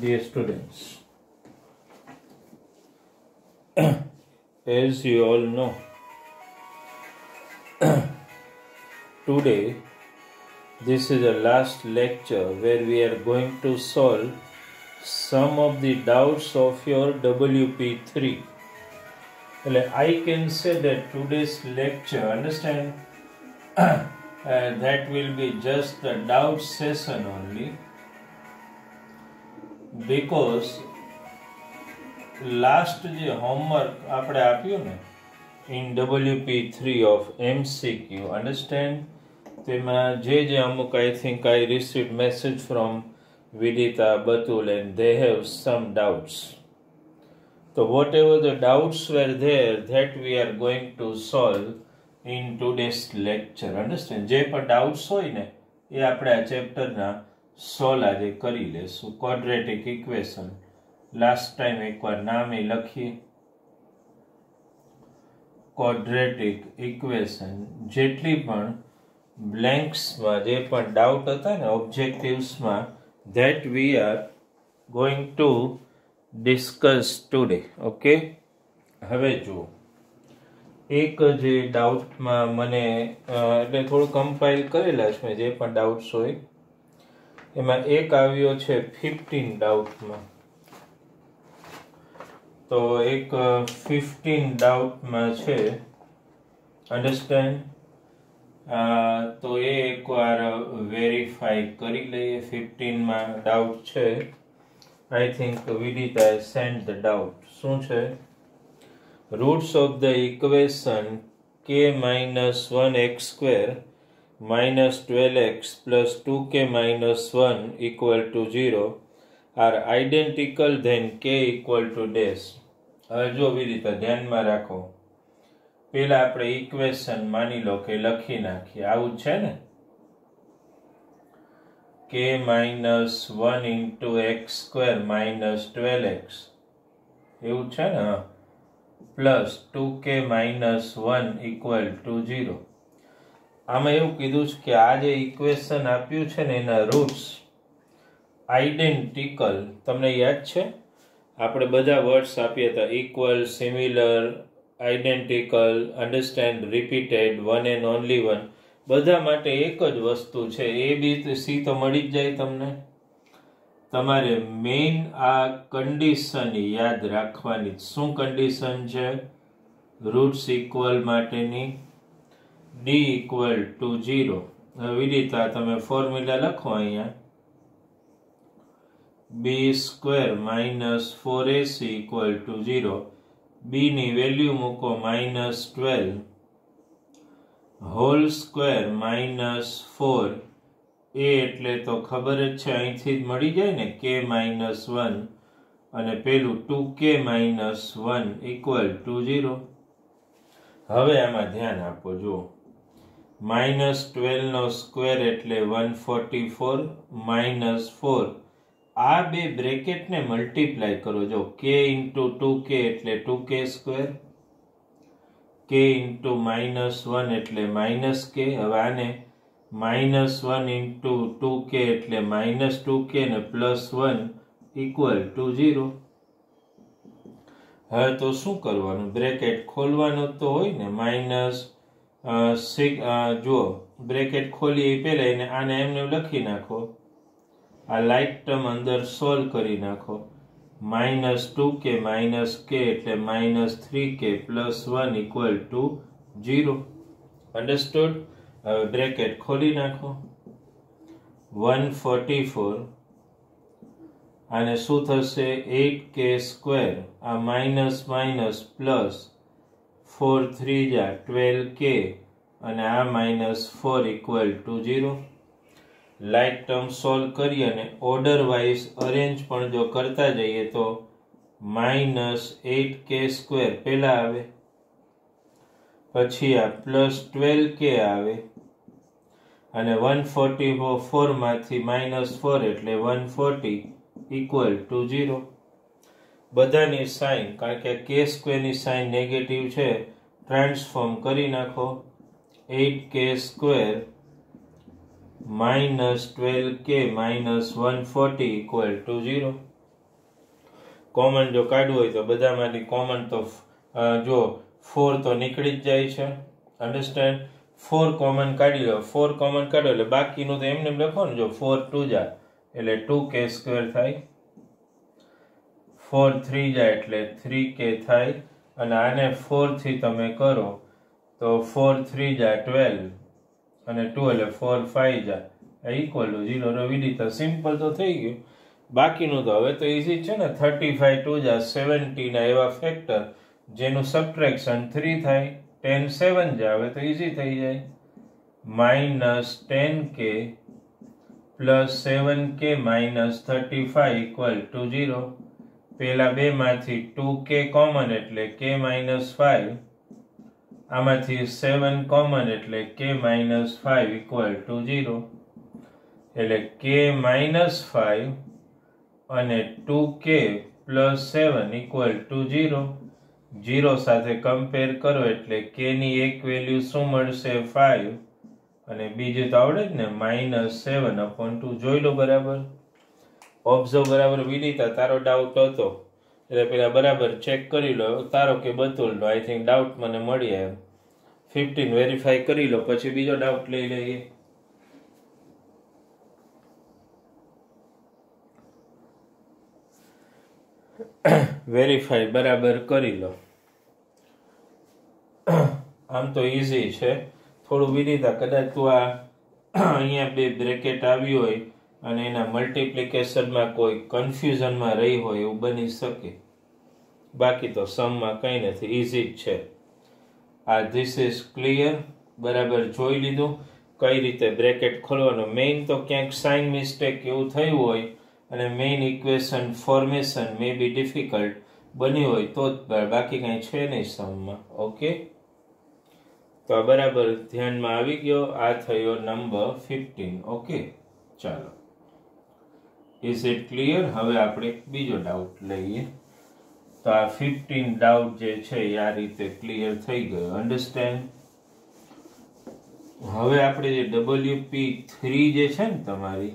Dear students, as you all know, today this is the last lecture where we are going to solve some of the doubts of your WP3. I can say that today's lecture, understand, that will be just the doubt session only, because last જે homework આપણે આપ્યું ને in WP3 of MCQ, understand, તેમાં જે અમુક I think I receive message from Vidita, Batul, and they have some doubts. So whatever the doubts were there, that we are going to solve in today's lecture, understand. જે પણ doubts હોય ને એ આપણે આ ચેપ્ટરના solve આજે કરી લેશું. ક્વોડ્રેટિક ઇક્વેશન લાસ્ટ ટાઈમ એકવાર નામ એ લખીએ. ક્વોડ્રેટિક ઇક્વેશન જેટલી પણ બ્લેન્ક્સમાં જે પણ ડાઉટ હતા ને ઓબ્જેક્ટિવ્સમાં, that we are going to discuss today. Okay, હવે જુઓ, એક જે ડાઉટમાં મને એટલે થોડું કમ્પાઇલ કરેલા છે મેં, જે પણ ડાઉટ્સ હોય એમાં એક આવ્યો છે 15 ડાઉટમાં. તો એક 15 ડાઉટમાં છે, અન્ડરસ્ટેન્ડ. તો એ એકવાર વેરીફાઈ કરી લઈએ. 15માં ડાઉટ છે. I think Vidita send the doubt. શું છે? Roots of the equation k-1x² minus 12x plus 2k minus 1 equal to 0 are identical then k equal to dash. હવે જો વિદિતા ધ્યાનમાં રાખો, પેલા આપણે ઇક્વેશન માની લો કે લખી નાખીએ. આવું છે ને, k-1 into x² minus 12x, એવું છે ને, plus 2k minus 1 equal to 0. આમાં એવું કીધું છે કે આ જે ઇક્વેશન આપ્યું છે ને એના રૂટ્સ આઈડેન્ટિકલ. તમને યાદ છે આપણે બધા વર્ડ્સ આપ્યા હતા: equal, similar, identical, understand, repeated, one and only one. બધા માટે એક જ વસ્તુ છે. એ બી સી તો મળી જ જાય તમને. તમારે મેઇન આ કન્ડિશન યાદ રાખવાની. શું કન્ડિશન છે? રૂટ્સ ઇક્વલ માટેની, d equal to 0. વિદિતા તમે ફોર્મ્યુલા લખો અહીંયા. b² minus 4ac equal to 0. b ની વેલ્યુ મૂકો -12 હોલ સ્ક્વેર minus 4. a એટલે તો ખબર જ છે, અહીંથી જ મળી જાય ને, k-1, અને પેલું 2k minus 1 equal to 0. હવે આમાં ધ્યાન આપો. જુઓ, -12 નો સ્ક્વેર એટલે 144 minus 4. આ બે બ્રેકેટને મલ્ટીપ્લાય કરો. જો k into 2k એટલે 2k², k into -1 એટલે -k. હવે આને -1 into 2k એટલે -2k ને +1 equal to 0. હવે તો શું કરવાનું? બ્રેકેટ ખોલવાનું તો હોય ને. જુઓ, બ્રેકેટ ખોલી એ પહેલા એને આને એમને લખી નાખો. આ લાઈક ટર્મ અંદર સોલ્વ કરી નાખો. -2k - k એટલે -3k +1 equal to 0. અન્ડરસ્ટુડ? હવે બ્રેકેટ ખોલી નાખો. 144, આને શું થશે? 8k². આ માઇનસ માઇનસ પ્લસ 4 3 જા 12k, અને આ -4 equal to 0. Like term solve કરી અને ઓર્ડર વાઇઝ અરેન્જ પણ જો કરતા જઈએ તો -8k² પહેલા આવે, પછી આ +12k આવે, અને 144 માંથી -4 એટલે 140 equal to 0. બધાની સાઇન, કારણ કે k² ની સાઇન નેગેટિવ છે, ટ્રાન્સફોર્મ કરી નાખો. 8k² -12k -140 equal to 0. Common જો કાઢવું હોય તો બધામાંથી કોમન તો જો 4 તો નીકળી જ જાય છે. અન્ડરસ્ટેન્ડ? 4 કોમન કાઢી લો. 4 કોમન કાઢો એટલે બાકીનું તો એમને લખો ને. જો 4 2 જા એટલે 2k² થાય. 4 3 જાય એટલે 3k થાય. અને આને 4 થી તમે કરો તો 4 3 જા 12 અને 2 એટલે 4 5 જા ઇક્વલ ટુ 0. વિડીતા સિમ્પલ તો થઈ ગયું. બાકીનું તો હવે તો ઇઝી છે ને. 35 2 જા 70 ના એવા ફેક્ટર જેનું સબટ્રેક્શન 3 થાય. 10 7 જા હવે તો ઇઝી થઈ જાય. -10k plus 7k minus 35 equal to 0. પેલા બે માંથી 2k કોમન એટલે k -5. આમાંથી 7 કોમન એટલે k -5 ઇક્વલ ટુ 0. એટલે k -5 અને 2k પ્લસ 7 ઇક્વલ ટુ 0. 0 સાથે કમ્પેર કરો એટલે k ની એક વેલ્યુ શું મળશે? 5. અને બીજું તો આવડે જ ને, -7/2. જોઈ લો બરાબર. ઓબ્ઝર્વ બરાબર. વિદિતા તારો ડાઉટ હતો એટલે પેલા બરાબર ચેક કરી લો. તારો કે બતુલનો આઈ થિંક ડાઉટ મને મળી એમ. 15 વેરીફાઈ કરી લો પછી બીજો ડાઉટ લઈ લઈએ. વેરીફાઈ બરાબર કરી લો. આમ તો ઈઝી છે થોડું. વિદિતા કદાચ તું આ અહીંયા બે બ્રેકેટ આવી હોય અને એના મલ્ટિપ્લિકેશનમાં કોઈ કન્ફ્યુઝનમાં રહી હોય એવું બની શકે. બાકી તો સમમાં કંઈ નથી, ઇઝી જ છે. આ ધીસ ઇઝ ક્લિયર. બરાબર જોઈ લીધું કઈ રીતે બ્રેકેટ ખોલવાનું. મેઇન તો ક્યાંક સાઇન મિસ્ટેક એવું થયું હોય અને મેઇન ઇક્વેશન ફોર્મેશન મે બી ડિફિકલ્ટ બની હોય તો જ, બાકી કંઈ છે નહીં સમમાં. ઓકે, તો આ બરાબર ધ્યાનમાં આવી ગયો. આ થયો નંબર 15. ઓકે, ચાલો. Is it clear? હવે આપણે બીજો ડાઉટ લઈએ. તો આ 15 ડાઉટ જે છે એ આ રીતે ક્લિયર થઈ ગયો. અન્ડરસ્ટેન્ડ? હવે આપણે જે WP3 જે છે ને તમારી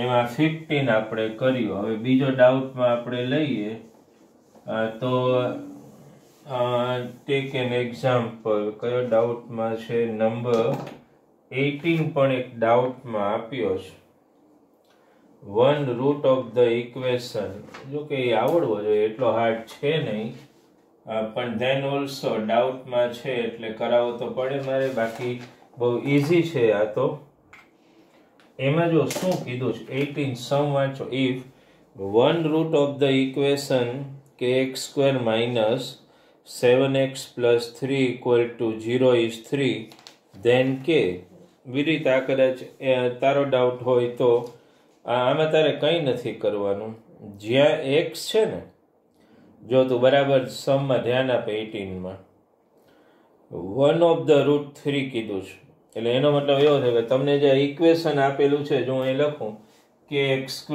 એમાં 15 આપણે કર્યું. હવે બીજો ડાઉટમાં આપણે લઈએ તો ટેક એન એક્ઝામ્પલ. કયો ડાઉટમાં છે? નંબર 18 પણ એક ડાઉટમાં આપ્યો છે. 1 રૂટ ઓફ ધ ઇક્વેશન. જો કે એ આવડવો જોઈએ, એટલો હાર્ડ છે નહીં, પણ ધેન ઓલ્સો ડાઉટમાં છે એટલે કરાવવો તો પડે મારે. બાકી બહુ ઇઝી છે આ તો. એમાં જો શું કીધું છે 18 સમ વાંચો. If 1 root of the equation kx² minus 7x plus 3 equal to 0 is 3 then k. વિરીત આ કદાચ તારો ડાઉટ હોય તો આમાં તારે કંઈ નથી કરવાનું. જ્યાં x છે ને, જો તું બરાબર સમમાં ધ્યાન આપે 18માં 1 ઓફ ધ રૂટ 3 કીધું છે એટલે એનો મતલબ એવો થાય કે તમને જે ઇક્વેશન આપેલું છે, જો હું અહીં લખું kx²,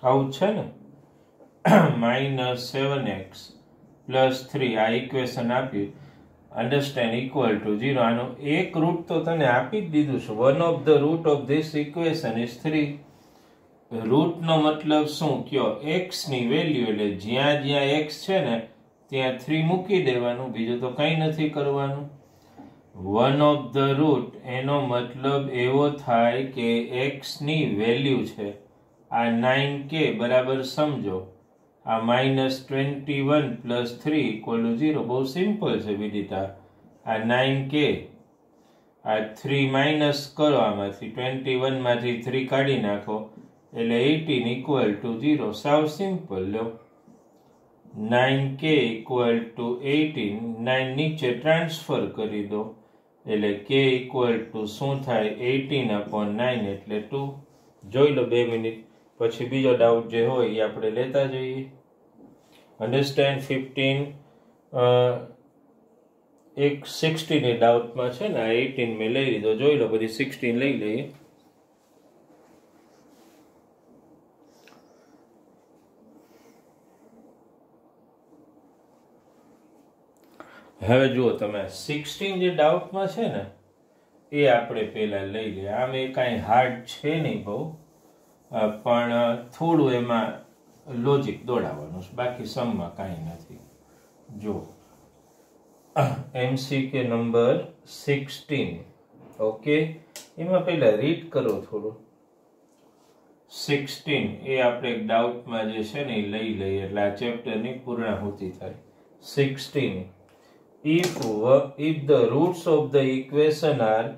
આવું છે ને, -7x પ્લસ 3 આ ઇક્વેશન આપ્યું. અન્ડરસ્ટેન્ડ? Equal to 0. આનું એક રૂટ તો તને આપી જ દીધું છે. 1 of the root of this equation is 3. રૂટનો મતલબ શું કયો? x ની વેલ્યુ, એટલે જ્યાં જ્યાં x છે ને ત્યાં 3 મૂકી દેવાનું, બીજું તો કંઈ નથી કરવાનું. 1 ઓફ ધ રૂટ એનો મતલબ એવો થાય કે x ની વેલ્યુ છે આ 9k. બરાબર સમજો. આ -21 પ્લસ 3 ઇક્વલ ટુ 0. બહુ સિમ્પલ છે વિદિતા. આ 9k, આ 3 માઇનસ કરો આમાંથી, 21 માંથી 3 કાઢી નાખો એટલે 18 ઇક્વલ ટુ 0. સાવ simple. Law 9k equal to 18. 9 નીચે ટ્રાન્સફર કરી દો એટલે k ઇક્વલ ટુ શું થાય? 18/9 એટલે 2. જોઈ લો 2 મિનિટ પછી બીજો ડાઉટ જે હોય એ આપણે લેતા જઈએ. અન્ડરસ્ટેન્ડ? 15 એક 16 ની ડાઉટમાં છે ને, આ 18 મેં લઈ લીધો. જોઈ લો બધી 16 લઈ લઈએ. હવે જુઓ તમે 16 જે ડાઉટમાં છે ને એ આપણે પહેલા લઈ લઈએ. આમ એ કાંઈ હાર્ડ છે નહીં બહુ. પણ થોડું એમાં લોજિક દોડાવવાનું છે, બાકી સમમાં કાંઈ નથી. જો MCQ નંબર 16, ઓકે, એમાં પહેલા રીડ કરો થોડું. 16 એ આપણે એક ડાઉટમાં જે છે ને એ લઈ લઈએ એટલે આ ચેપ્ટરની પૂર્ણાહુતિ થાય. 16, if the roots of the equation are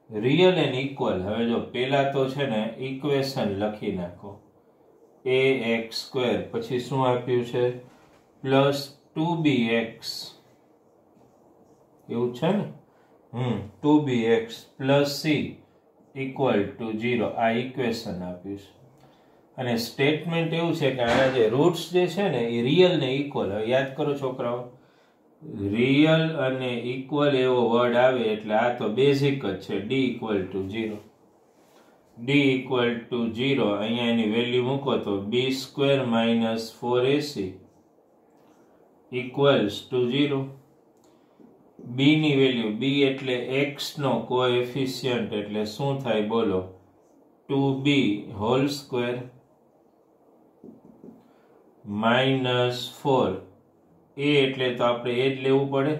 real and equal. હવે જો પેલા તો છે ને ઇક્વેશન લખી નાખો. ax² પછી શું આપ્યું છે પ્લસ 2bx, એવું છે ને, 2bx plus c equal to 0, આ ઇક્વેશન આપ્યું છે. અને સ્ટેટમેન્ટ એવું છે કે આના જે રૂટ્સ જે છે ને એ રિયલ ને ઇક્વલ. હવે યાદ કરો છોકરાઓ, રિયલ અને ઇક્વલ એવો વર્ડ આવે એટલે આ તો બેઝિક જ છે. d equal to 0, d equal to 0, અહીંયા એની વેલ્યુ મૂકો તો b² minus 4ac equals to 0. b ની વેલ્યુ, b એટલે x નો કોએફિશિયન્ટ એટલે શું થાય બોલો, 2b whole square minus 4, a એટલે તો આપણે એ જ લેવું પડે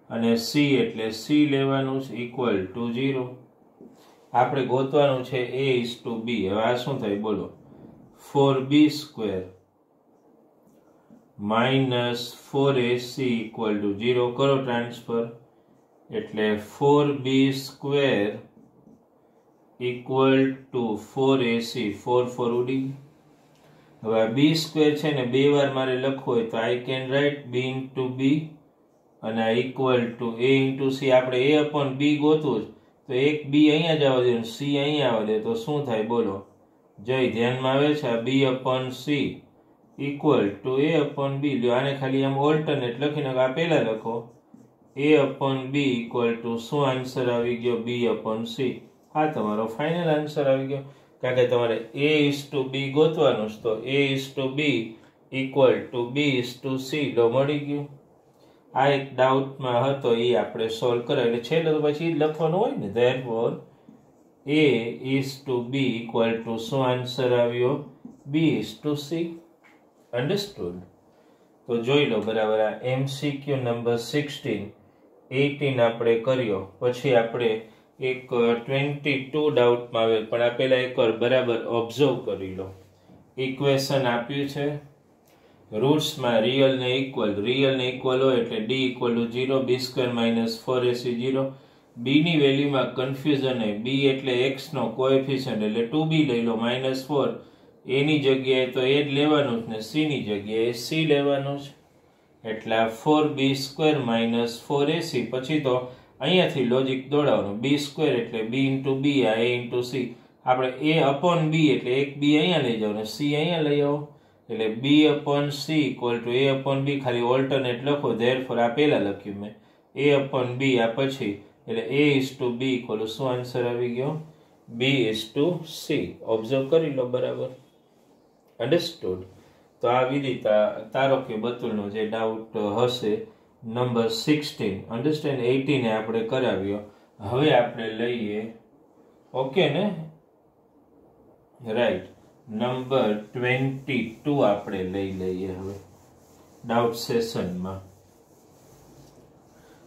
અને c એટલે c લેવાનું છે ઇક્વલ ટુ 0. આપણે ગોતવાનું છે a/b. હવે આ શું થાય બોલો, 4b² minus 4ac equal to 0. કરો ટ્રાન્સફર એટલે 4b² ઇક્વલ ટુ 4ac, 4 4 ઉડી. હવે આ b² છે ને બે વાર મારે લખવું હોય તો I can write b into b અને આ equal to a into c. આપણે a/b ગોતવું તો એક b અહીંયા જ આવવા દે, c અહીંયા આવવા દે તો શું થાય બોલો, જય ધ્યાનમાં આવે છે, આ b/c ઇક્વલ ટુ a/b. લ્યો આને ખાલી આમ ઓલ્ટરનેટ લખીને આ પહેલા લખો, a/b ઇક્વલ ટુ શું આન્સર આવી ગયો, b/c. આ તમારો ફાઇનલ આન્સર આવી ગયો. કારણ કે તમારે a/b ગોતવાનું છે તો a/b ઇક્વલ ટુ b/c લો મળી ગયું. આ એક ડાઉટમાં હતો એ આપણે સોલ્વ કર્યો એટલે છેલ્લે તો પછી લખવાનું હોય ને. therefore a/b ઇક્વલ ટુ શું આન્સર આવ્યો, b/c. અન્ડરસ્ટુડ? તો જોઈ લો બરાબર. આ MCQ નંબર 16, 18 આપણે કર્યો. પછી આપણે એક 22 ડાઉટમાં આવે પણ આ પહેલા એકવાર બરાબર ઓબ્ઝર્વ કરી લો. ઇક્વેશન આપ્યું છે, રૂટ્સમાં રિયલ ને ઇક્વલ હોય એટલે d equal to 0, b² minus 4ac 0. b ની વેલ્યુમાં કન્ફ્યુઝન હોય, b એટલે x નો કોએફિશિયન્ટ એટલે 2b લઈ લો માઇનસ 4, a ની જગ્યાએ તો a જ લેવાનું છે ને c ની જગ્યાએ c લેવાનું છે એટલે 4b² માઇનસ 4ac. પછી તો અહીંયાથી લોજિક દોડાવવાનું, b² એટલે b ઇન્ટુ b, આ a ઇન્ટુ c. આપણે a/b એટલે એક b અહીંયા લઈ જાવ ને c અહીંયા લઈ આવો એટલે b/c ઇક્વલ ટુ a/b. ખાલી ઓલ્ટરનેટ લખો. therefore આ પહેલા લખ્યું મેં a/b, આ પછી એટલે a/b ઇક્વલ ટુ શું આન્સર આવી ગયો, b/c. ઓબ્ઝર્વ કરી લો બરાબર. અન્ડરસ્ટુડ? તો આવી રીતે તારો કે બતુલનો જે ડાઉટ હશે નંબર 16, અન્ડરસ્ટેન્ડ, 18 એ આપણે કરાવ્યો. હવે આપણે લઈએ, ઓકે ને, રાઈટ, નંબર 22 આપણે લઈ લઈએ હવે ડાઉટ સેશનમાં.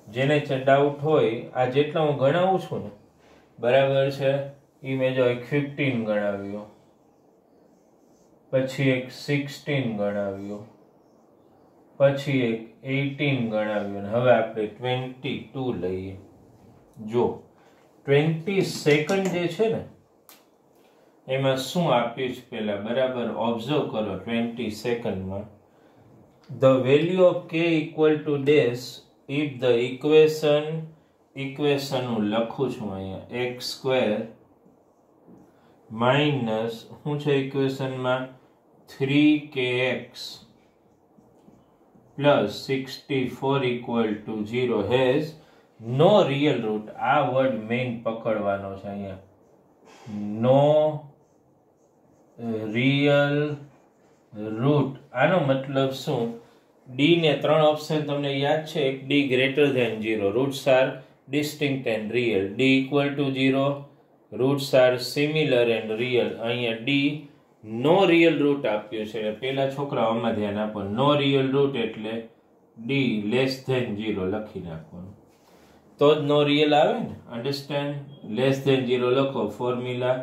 જેને ડાઉટ હોય, આ જેટલા હું ગણાવું છું ને બરાબર છે, એ મેં જો એક 15 ગણાવ્યો, પછી એક 16 ગણાવ્યો, પછી એક 18 ગણાવ્યું, હવે આપણે 22 લઈએ. જો 22nd જે છે ને એમાં શું આપ્યું છે પેલા બરાબર ઓબ્ઝર્વ કરો. 22nd માં the value of k equal to dash if the equation હું લખું છું અહીંયા x² માઇનસ શું છે ઇક્વેશનમાં 3kx plus 64 equal to 0 has no real root. આ વર્ડ મેઇન પકડવાનો છે અહીંયા, no real root. આનો મતલબ શું, d ને 3 ઓપ્શન તમને યાદ છે, એક d greater than 0, roots are distinct and real, d equal to 0, roots are similar and real. અહીંયા ડી નો રિયલ રૂટ આપ્યું છે. પેલા છોકરાઓમાં ધ્યાન આપો. નો રિયલ રૂટ એટલે ડી લેસ ધેન 0 લખી નાખવાનું, તો જ નો રિયલ આવે ને. અન્ડરસ્ટેન્ડ? લેસ ધેન 0 લખો. ફોર્મ્યુલા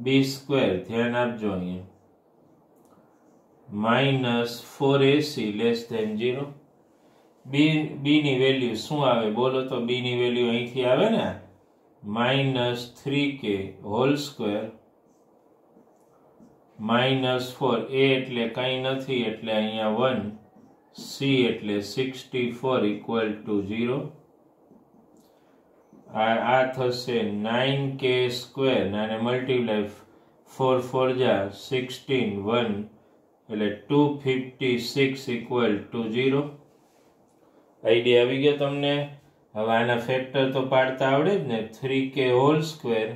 બી સ્ક્વેર, ધ્યાન આપજો અહીંયા, -4ac લેસ ધેન 0. બી ની વેલ્યુ શું આવે બોલો તો? બી ની વેલ્યુ અહીંથી આવે ને, -3k હોલ સ્ક્વેર -4. a એટલે કંઈ નથી એટલે અહીંયા 1, c એટલે 64 ઇક્વલ ટુ 0. આ થશે 9k સ્ક્વેર અને મલ્ટીપ્લાય 4 4 જા 16 1 એટલે 256 ઇક્વલ ટુ 0. આઈડિયા આવી ગયો તમને? હવે આના ફેક્ટર તો પાડતા આવડે જ ને. 3k whole square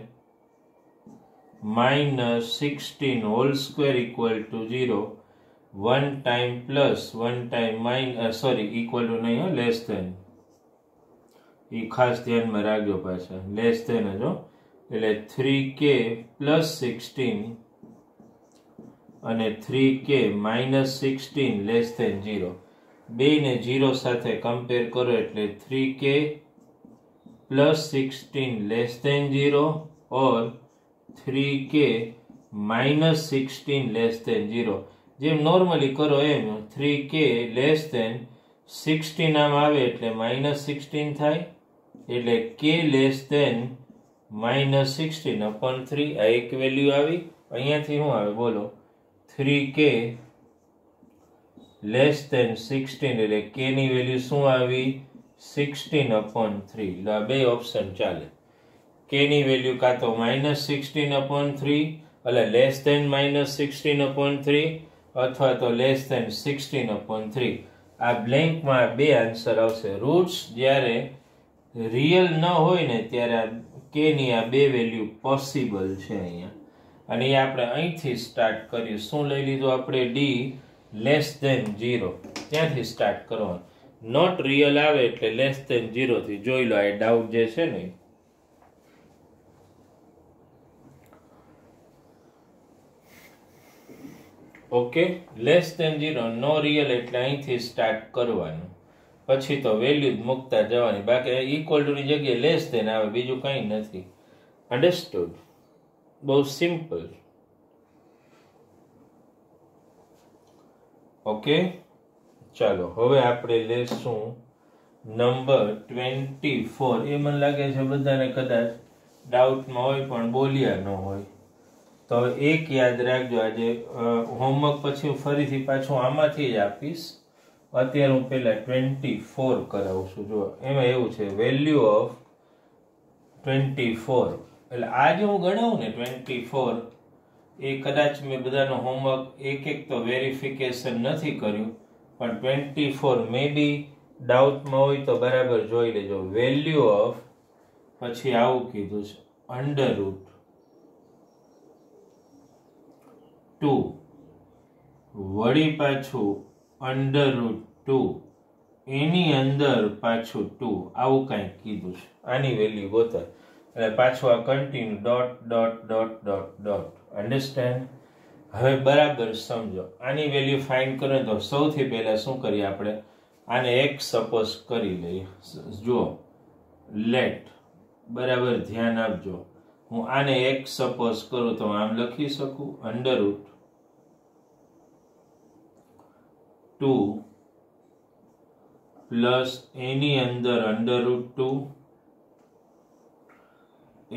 -16 whole square equal to 0. 1 time plus 1 time minus equal to નહીં, લેસ ધેન. એ ખાસ ધ્યાનમાં રાખજો પાછા, લેસ ધેન જ હો. એટલે 3k પ્લસ 16 અને 3k -16 લેસ ધેન 0. બે ને 0 સાથે કમ્પેર કરો એટલે 3k પ્લસ 16 લેસ ધેન 0 ઓર 3k -16 લેસ ધેન 0. જેમ નોર્મલી કરો એમ 3k લેસ ધેન 16 આમ આવે એટલે -16 થાય, એટલે k લેસ ધેન -16/3. આ એક વેલ્યુ આવી. અહીંયાથી શું આવે બોલો? 3k લેસ ધેન 16 એટલે k ની વેલ્યુ શું આવી? 16/3. આ બે ઓપ્શન ચાલે. k ની વેલ્યુ કાં તો -16/3 એટલે લેસ ધેન -16/3 અથવા તો લેસ ધેન 16/3. આ બ્લેન્કમાં બે આન્સર આવશે. રૂટ્સ જ્યારે રિયલ ન હોય ને ત્યારે k ની આ બે વેલ્યુ પોસિબલ છે અહીંયા. અને એ આપણે અહીંથી સ્ટાર્ટ કર્યું. શું લઈ લીધું આપણે? D less than 0. ત્યાંથી સ્ટાર્ટ કરવાનું. નોટ રિયલ આવે એટલે લેસ ધેન 0 થી જોઈ લો. આ ડાઉટ જે છે ને, ઓકે. લેસ ધેન 0 નો રિયલ એટલે અહીંથી સ્ટાર્ટ કરવાનું, પછી તો વેલ્યુ જ મૂકતા જવાની. બાકી ઇક્વલ ટુ ની જગ્યાએ લેસ ધેન આવે, બીજું કંઈ નથી. અન્ડરસ્ટુડ? બહુ સિમ્પલ. ઓકે, ચાલો હવે આપણે લેશું નંબર 24. એ મને લાગે છે બધાને કદાચ ડાઉટમાં હોય પણ બોલ્યા ન હોય. તો હવે એક યાદ રાખજો, આજે હોમવર્ક પછી હું ફરીથી પાછું આમાંથી જ આપીશ. અત્યારે હું પહેલા 24 કરાવું છું. જો એમાં એવું છે, વેલ્યુ ઓફ 24 એટલે આજે હું ગણાવું ને 24, એ કદાચ મેં બધાનો હોમવર્ક એક તો વેરિફિકેશન નથી કર્યું, પણ 24 મે બી ડાઉટમાં હોય તો બરાબર જોઈ લેજો. વેલ્યુ ઓફ પછી આવું કીધું છે √2 વળી પાછું √2 એની અંદર પાછું 2 આવું કંઈક કીધું છે. આની વેલ્યુ ગોતા એટલે પાછું આ continue dot dot dot dot dot. Understand? હવે બરાબર સમજો. આની વેલ્યુ ફાઇન્ડ કરો તો સૌથી પહેલા શું કરીએ આપણે? આને એક સપોઝ કરી લઈએ. જુઓ, લેટ, બરાબર ધ્યાન આપજો. હું આને એક સપોઝ કરું તો આમ લખી શકું, √2 પ્લસ એની અંદર √2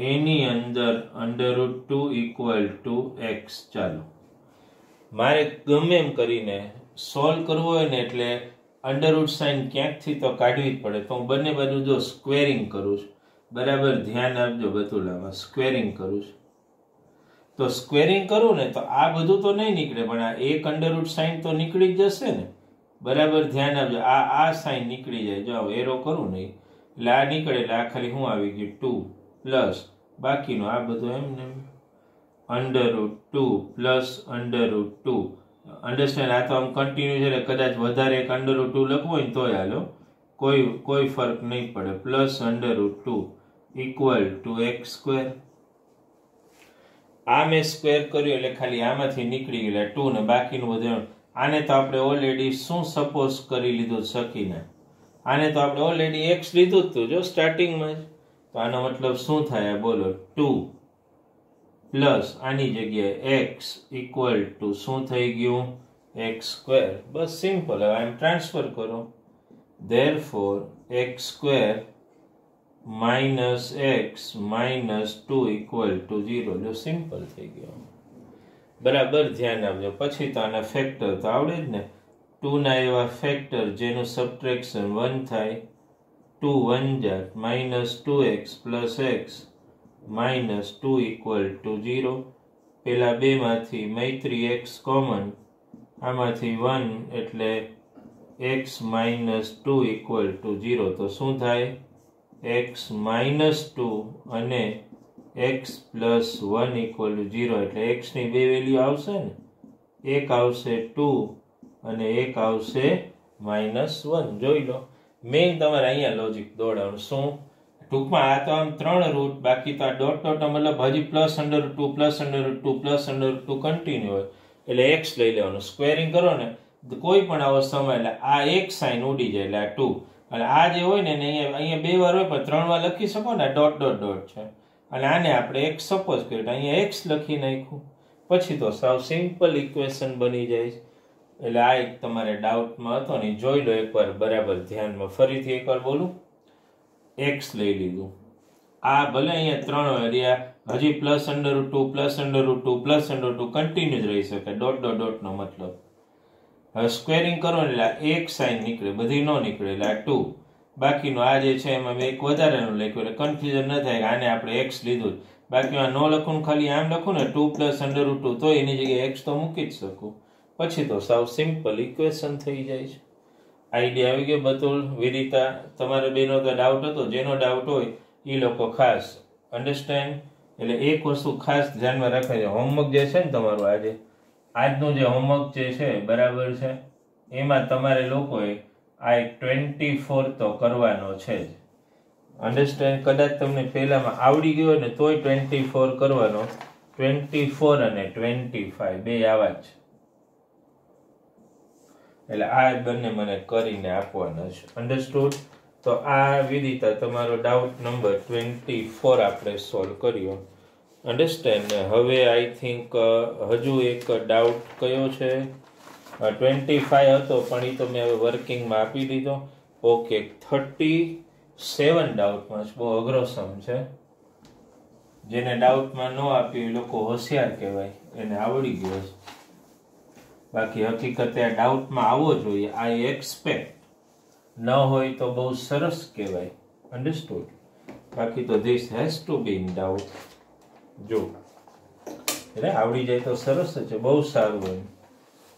એની અંદર √2 ઇક્વલ ટુ x. ચાલો, મારે ગમે એમ કરીને સોલ્વ કરવું હોય ને એટલે અંડરરૂટ સાઇન ક્યાંકથી તો કાઢવી જ પડે. તો હું બંને બાજુ જો સ્ક્વેરિંગ કરું છું, બરાબર ધ્યાન આપજો. બતુલામાં સ્ક્વેરિંગ કરું છું તો સ્ક્વેરિંગ કરું ને તો આ બધું તો નહીં નીકળે, પણ આ એક અંડરરૂટ સાઇન તો નીકળી જ જશે ને. બરાબર ધ્યાન આપજો. આ સાઇન નીકળી જાય. જો એરો કરું નહીં એટલે આ નીકળે એટલે આ ખાલી શું આવી ગયું 2 પ્લસ બાકીનું આ બધું એમને √2 પ્લસ √2. અન્ડરસ્ટેન્ડ? આ તો આમ કન્ટિન્યુ છે એટલે કદાચ વધારે એક √2 લખવું હોય ને તોય હાલો, કોઈ ફરક નહીં પડે. Plus √2 equal to x². આ મેં સ્ક્વેર કર્યું એટલે ખાલી આમાંથી નીકળી ગયેલા 2 ને બાકીનું બધું. આને તો આપણે ઓલરેડી શું સપોઝ કરી લીધું શકીને, આને તો આપણે ઓલરેડી x લીધું જ હતું જો સ્ટાર્ટિંગમાં જ. તો આનો મતલબ શું થાય બોલો, 2 પ્લસ આની જગ્યાએ x ઇક્વલ ટુ શું થઈ ગયું, x સ્ક્વેર. બસ સિમ્પલ. હવે આમ ટ્રાન્સફર કરો. therefore x square minus x minus 2 equal to 0. જો સિમ્પલ થઈ ગયો. બરાબર ધ્યાન આપજો. પછી તો આના ફેક્ટર તો આવડે જ ને. 2 ના એવા ફેક્ટર જેનું સબટ્રેક્શન 1 થાય. 2 1 જા minus 2x plus x minus 2 equal to 0. પેલા બે માંથી મૈત્રી x કોમન, આમાંથી 1 એટલે x માઇનસ 2 ઇક્વલ ટુ 0. તો શું થાય, x માઇનસ 2 અને x પ્લસ 1 ઇક્વલ ટુ 0. એટલે x ની બે વેલ્યુ આવશે ને, એક આવશે 2 અને એક આવશે -1. જોઈ લો. મેઇન તમારે અહીંયા લોજિક દોડાવવાનું. શું ટૂંકમાં આ તો આમ 3 રૂટ, બાકી તો આ ડોટ ડોટ મતલબ હજી +√2 +√2 +√2 કન્ટિન્યુ હોય એટલે x લઈ લેવાનું. સ્ક્વેરિંગ કરો ને કોઈ પણ આવો સમય એટલે આ એક સાઈન ઉડી જાય એટલે આ 2. અને આ જે હોય ને અહીંયા 2 વાર હોય પણ 3 વાર લખી શકો ને, ડોટ ડોટ ડોટ છે. અને આને આપણે x સપોઝ કર્યું, અહીંયા x લખી નાખ્યું. પછી તો સાવ સિમ્પલ ઇક્વેશન બની જાય. એટલે આ એક તમારે ડાઉટમાં હતો ને, જોઈ લો એકવાર બરાબર ધ્યાનમાં. ફરીથી એકવાર બોલું. x લઈ લીધું. આ ભલે અહીંયા 3 રહ્યા, હજી +√2 +√2 કન્ટિન્યુ જ રહી શકે. ડોટ ડોટ ડોટ નો મતલબ. હવે સ્ક્વેરિંગ કરો ને એટલે એક સાઈન નીકળે, બધી ન નીકળે એટલે આ 2. બાકીનું આ જે છે એમાં મેં એક વધારાનું લખ્યું એટલે કન્ફ્યુઝન ન થાય કે આને આપણે x લીધું. બાકી ન લખું, ખાલી આમ લખું ને 2 +√2 તો એની જગ્યાએ x તો મૂકી જ શકું. પછી તો સાવ સિમ્પલ ઇક્વેશન થઈ જાય છે. આઈડિયા આવી ગયો બતુલ, વિદિતા? તમારે બેનો તો ડાઉટ હતો, જેનો ડાઉટ હોય એ લોકો ખાસ અન્ડરસ્ટેન્ડ. એટલે એક વસ્તુ ખાસ ધ્યાનમાં રાખવાની, હોમવર્ક જે છે ને તમારું આજનું જે હોમવર્ક જે છે બરાબર છે, એમાં તમારે લોકોએ આ 24 તો કરવાનો છે જ. અન્ડરસ્ટેન્ડ. કદાચ તમને પહેલામાં આવડી ગયો ને તોય 24 કરવાનો. 24 અને 25 બે આવા જ. એટલે આ બંને મને કરીને આપવાના છે. અન્ડરસ્ટુડ? તો આ વિદિતા તમારો ડાઉટ નંબર 24 આપણે સોલ્વ કર્યો. અન્ડરસ્ટેન્ડ. હવે આઈ થિંક હજુ એક ડાઉટ કયો છે? 25 હતો પણ એ તો મેં હવે વર્કિંગમાં આપી દીધો. ઓકે, 37 ડાઉટમાં છે. બહુ અઘરો સમ છે. જેને ડાઉટમાં ન આપ્યું એ લોકો હોશિયાર કહેવાય, એને આવડી ગયો છે. બાકી હકીકતે આ ડાઉટમાં આવવો જોઈએ. I expect. ન હોય તો બહુ સરસ કહેવાય. અન્ડરસ્ટુડ? બાકી તો this has to be in doubt. જો એટલે આવડી જાય તો સરસ જ છે, બહુ સારું હોય.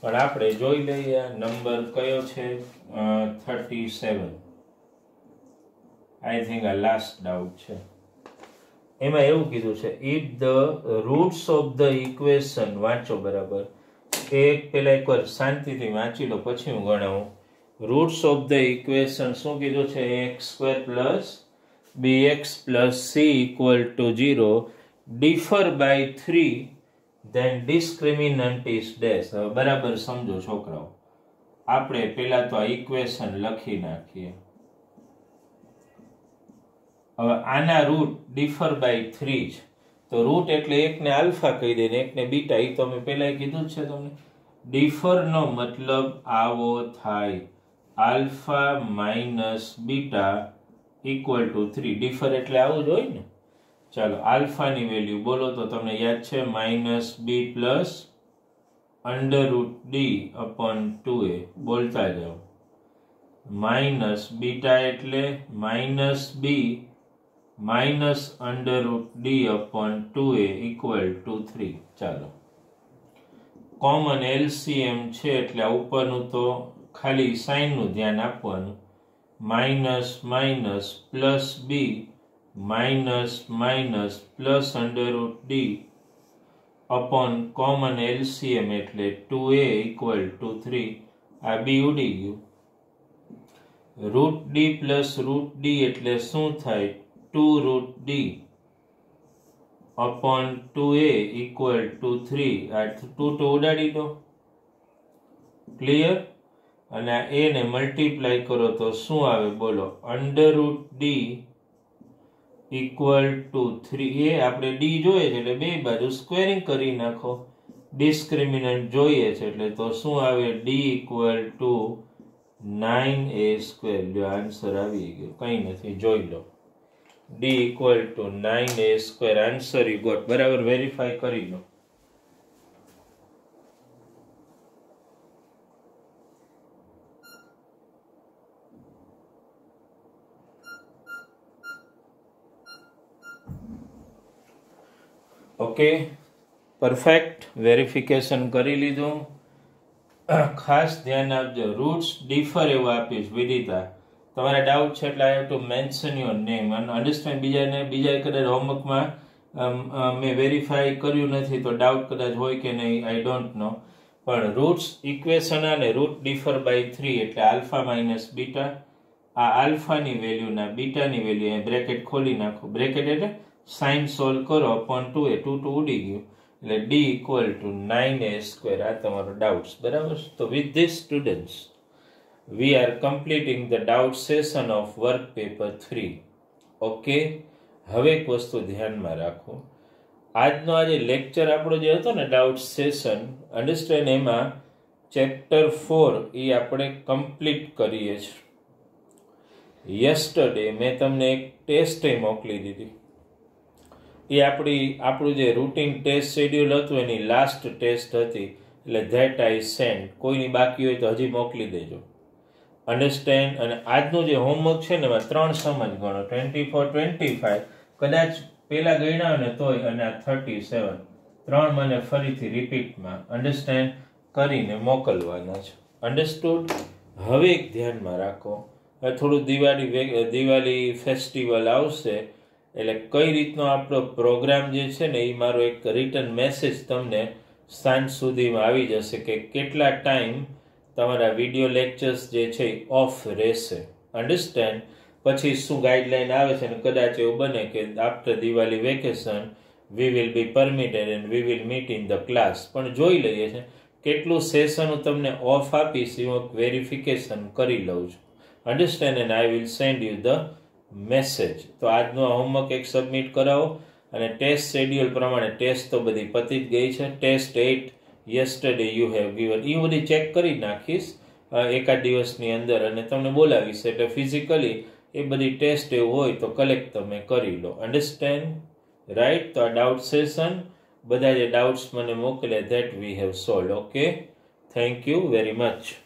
પણ આપણે જોઈ લઈએ નંબર કયો છે. 37. આઈ થિંક આ લાસ્ટ ડાઉટ છે. એમાં એવું કીધું છે, if the roots of the equation, વાંચો બરાબર. પેલા એકવાર શાંતિથી વાંચી લો પછી હું ગણાવું. રૂટ્સ ઓફ ધ ઇક્વેશન શું કીધું છે? x² plus bx plus c equal to 0 differ by 3 then discriminant is dash. હવે બરાબર સમજો છોકરાઓ. આપણે પેલા તો આ ઇક્વેશન લખી નાખીએ. હવે આના રૂટ ડિફર બાય 3 છે. તો રૂટ એટલે એકને આલ્ફા કહી દે ને એકને બીટા. એ તો મેં પહેલા કીધું જ છે તમને. ડિફર નો મતલબ આવો થાય, alpha minus beta equal to 3. Differ એટલે આવું જ હોય ને. ચાલો આલ્ફાની વેલ્યુ બોલો તો તમને યાદ છે -b પ્લસ √d/2a. બોલતા જાઓ. માઇનસ બીટા એટલે -b minus √d/2a equal to 3. ચાલો કોમન એલસીએમ છે એટલે આ ઉપરનું તો ખાલી સાઇનનું ધ્યાન આપવાનું. Minus minus plus B minus minus plus √d upon common LCM એટલે 2a ઇક્વલ ટુ 3. આ બી ઉડી ગયું. √d પ્લસ √d એટલે શું થાય? 2√d upon 2a equal to 3 આ 2 તો ઉડાડી દો ક્લિયર અને આ a ને મલ્ટીપ્લાય કરો તો શું આવે બોલો √d equal to 3a આપણે d જોઈએ છે એટલે બે બાજુ સ્ક્વેરિંગ કરી નાખો ડિસ્ક્રિમિનન્ટ જોઈએ છે એટલે તો શું આવે d equal to 9a² જો આન્સર આવી ગયો કંઈ નથી જોઈ લો d equal to 9a² answer you got બરાબર વેરીફાઈ કરી લો ઓકે પરફેક્ટ વેરિફિકેશન કરી લીધું ખાસ ધ્યાન આપજો રૂટ્સ ડિફર એવું આપીશ વિદિતા તમારા ડાઉટ છે એટલે I have to mention your name અને અન્ડરસ્ટેન્ડ બીજા કદાચ હોમવર્કમાં મેં વેરીફાઈ કર્યું નથી તો ડાઉટ કદાચ હોય કે નહીં આઈ ડોન્ટ નો પણ રૂટ્સ ઇક્વેશન અને રૂટ ડિફર બાય 3 એટલે આલ્ફા માઇનસ બીટા આ આલ્ફાની વેલ્યુના બીટાની વેલ્યુ અહીં બ્રેકેટ ખોલી નાખો બ્રેકેટ એટલે સાઇન સોલ્વ કરો અપોન 2 એ 2 ઉડી ગયું એટલે d equal to 9a² આ તમારો ડાઉટ્સ બરાબર તો with this students we are completing the doubt session of work paper 3 okay હવે એક વસ્તુ ધ્યાનમાં રાખો આજનો આજે લેક્ચર આપણો જે હતો ને ડાઉટ સેશન અન્ડરસ્ટેન્ડ એમાં ચેપ્ટર 4 એ આપણે કમ્પ્લીટ કરીએ છીએ યસ્ટરડે મેં તમને એક ટેસ્ટ મોકલી દીધી એ આપણું જે રૂટીન ટેસ્ટ શેડ્યુલ હતું એની લાસ્ટ ટેસ્ટ હતી એટલે ધેટ આઈ સેન્ડ કોઈની બાકી હોય તો હજી મોકલી દેજો અન્ડરસ્ટેન્ડ અને આજનું જે હોમવર્ક છે ને એમાં 3 સમજ ગણો 24 25 કદાચ પેલા ગણ્યા ને તોય અને આ 37 3 મને ફરીથી રિપીટમાં અન્ડરસ્ટેન્ડ કરીને મોકલવાના છે અન્ડરસ્ટુડ હવે એક ધ્યાનમાં રાખો થોડું દિવાળી ફેસ્ટિવલ આવશે એટલે કઈ રીતનો આપણો પ્રોગ્રામ જે છે ને એ મારો એક રિટર્ન મેસેજ તમને સાંજ સુધીમાં આવી જશે કે કેટલા ટાઈમ તમારા વિડીયો લેક્ચર્સ જે છે એ ઓફ રહેશે અન્ડરસ્ટેન્ડ પછી શું ગાઈડલાઈન આવે છે ને કદાચ એવું બને કે after Diwali vacation we will be permitted and we will meet in the class પણ જોઈ લઈએ છે કેટલું સેશન હું તમને ઓફ આપીશ એ હું વેરિફિકેશન કરી લઉં છું understand and I will send you the message તો આજનો હોમવર્ક એક સબમિટ કરાવો અને ટેસ્ટ શેડ્યુલ પ્રમાણે ટેસ્ટ તો બધી પતી જ ગઈ છે test 8 yesterday you have given a બધી ચેક કરી નાખીશ એકાદ દિવસની અંદર અને તમને બોલાવીશ એટલે ફિઝિકલી એ બધી ટેસ્ટ એવું હોય તો કલેક્ટ તમે કરી લો અન્ડરસ્ટેન્ડ રાઈટ તો આ ડાઉટ સેશન બધા જે ડાઉટ્સ મને મોકલે that we have solve okay thank you very much